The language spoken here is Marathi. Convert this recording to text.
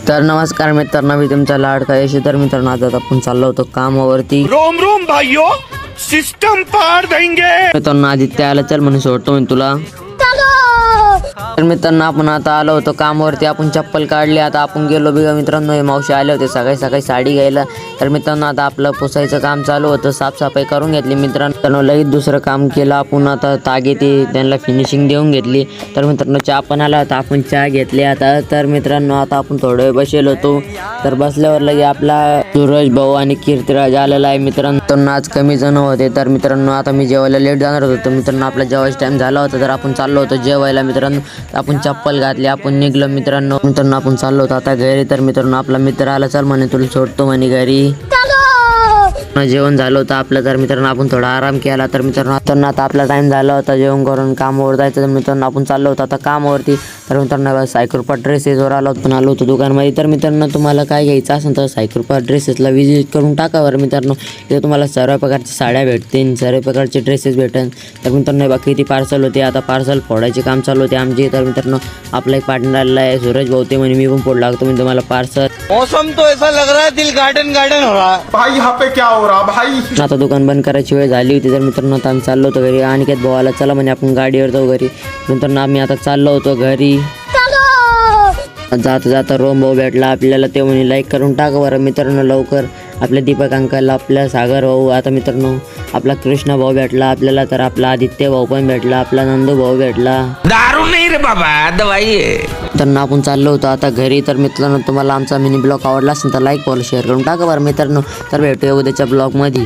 तर नमस्कार मित्रांनो, मी तुमचा लाडका यश. तर मित्रांनो, आज आपण चाललो होतो कामावरती. रोम रोम भाइयों, सिस्टम पार देंगे. मित्रांनो, आदित्य आला, चल म्हणून सोडतो मी तुला. तर मित्रांनो, आपण आता आलो होतो कामावरती. आपण चप्पल काढली. आता आपण गेलो बिगा. मित्रांनो, हे मावशी आले होते सकाळी सकाळी साडी घ्यायला. तर मित्रांनो, आता आपलं पुसायचं काम चालू होतं. साफसफाई करून घेतली मित्रांनो. लगेच दुसरं काम केलं आपण. आता तागे ते त्यांना फिनिशिंग देऊन घेतली. तर मित्रांनो, चहा पण आला होता. आपण चहा घेतली आता. तर मित्रांनो, आता आपण थोडं वेळ बसेल होतो. तर बसल्यावर लगे आपला सूरज भाऊ आणि कीर्तिराज आलेला आहे मित्रांनो. आज कमी जण होते. तर मित्रांनो, आता मी जेवायला लेट जाणार होतो. मित्रांनो, आपला जेवायचा टाइम झाला होता. तर आपण चाललो होतो जेवायला मित्रांनो. आपण चप्पल घातली, आपण निघलो मित्रांनो. आपण चाललो होतो आता घरी. तर मित्रांनो, आपला मित्र आला, चल म्हणे तुला सोडतो म्हणे घरी. जेवण झालं होतं आपलं. तर मित्रांनो, आपण थोडा आराम केला. तर मित्रांनो, आता आपला टाइम झाला होता जेवण करून कामावर जायचं. तर मित्रांनो, आपण चाललो होतो आता कामावरती. तर मित्रांनो, सायकलपा ड्रेसेसवर आलो होतो. पण आलो होतो दुकानमध्ये. तर मित्रांनो, तुम्हाला काय घ्यायचं असेल तर सायकलपा ड्रेसेसला विजिट करून टाका बरं मित्रांनो. इथे तुम्हाला सर्व प्रकारच्या साड्या भेटतील, सर्व प्रकारचे ड्रेसेस भेटेल. तर मित्रांनो, बाकी किती पार्सल होते. आता पार्सल फोडायचे काम चालू होते आमचे. तर मित्रांनो, आपला एक पार्टनर आलेला आहे सूरज भाऊ. ते म्हणे मी पण फोड लागतो मी तुम्हाला पार्सल. मौसम तो ऐसा लग रहा है दिल गार्डन गार्डन हो रहा है भाई. यहाँ पे क्या हो रहा भाई. आता दुकान बंद करायची वेळ झाली होती. तर मित्रांनो, आता आम्ही चाललो होतो घरी. अनिकेत भावाला चला म्हणे आपण गाडीवर जाऊ घरी. मित्रांनो, आम्ही आता चाललो होतो घरी. जाता जाता रोम भाऊ भेटला आपल्याला. ते म्हणे लाईक करून टाका बरं मित्रांनो लवकर. आपल्या दीपक अंकल, आपल्या सागर भाऊ, आता मित्रांनो आपला कृष्णा भाऊ भेटला आपल्याला. तर आपला आदित्य भाऊ पण भेटला, आपला नंदू भाऊ भेटला. दारू नहीं रे बाबा, दवाई है. तर आपण चाललो होतो आता घरी. तर मित्रांनो, तुम्हाला आमचा मिनी ब्लॉग आवडला असेल तर लाईक फॉलो शेअर करून टाका बरं मित्रांनो. तर भेटूया उद्याच्या ब्लॉगमध्ये.